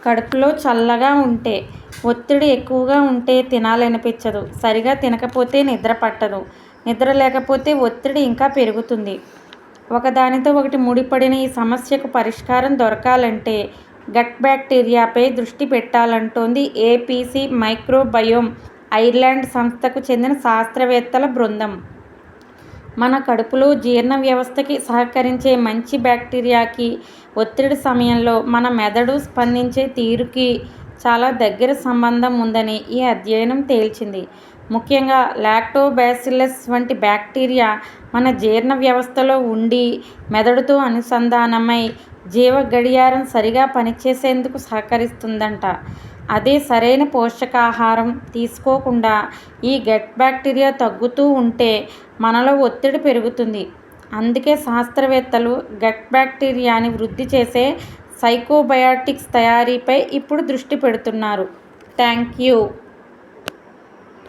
కడుపులో చల్లగా ఉంటే, ఒత్తిడి ఎక్కువగా ఉంటే తినాలనిపించదు. సరిగా తినకపోతే నిద్ర పట్టదు. నిద్ర లేకపోతే ఒత్తిడి ఇంకా పెరుగుతుంది. ఒకదానితో ఒకటి ముడిపడిన ఈ సమస్యకు పరిష్కారం దొరకాలంటే గట్ బ్యాక్టీరియాపై దృష్టి పెట్టాలంటోంది ఏపీసీ మైక్రోబయోమ్ ఐర్లాండ్ సంస్థకు చెందిన శాస్త్రవేత్తల బృందం. మన కడుపులో జీర్ణ వ్యవస్థకి సహకరించే మంచి బ్యాక్టీరియాకి ఒత్తిడి సమయంలో మన మెదడు స్పందించే తీరుకి చాలా దగ్గర సంబంధం ఉందని ఈ అధ్యయనం తేల్చింది. ముఖ్యంగా లాక్టోబాసిల్లస్ వంటి బ్యాక్టీరియా మన జీర్ణ వ్యవస్థలో ఉండి మెదడుతో అనుసంధానమై జీవ గడియారం సరిగా పనిచేసేందుకు సహకరిస్తుందంట. అదే సరైన పోషకాహారం తీసుకోకుండా ఈ గట్ బ్యాక్టీరియా తగ్గుతూ ఉంటే మనలో ఒత్తిడి పెరుగుతుంది. అందుకే శాస్త్రవేత్తలు గట్ బ్యాక్టీరియాని వృద్ధి చేసే సైకోబయాటిక్స్ తయారీపై ఇప్పుడు దృష్టి పెడుతున్నారు. Thank you.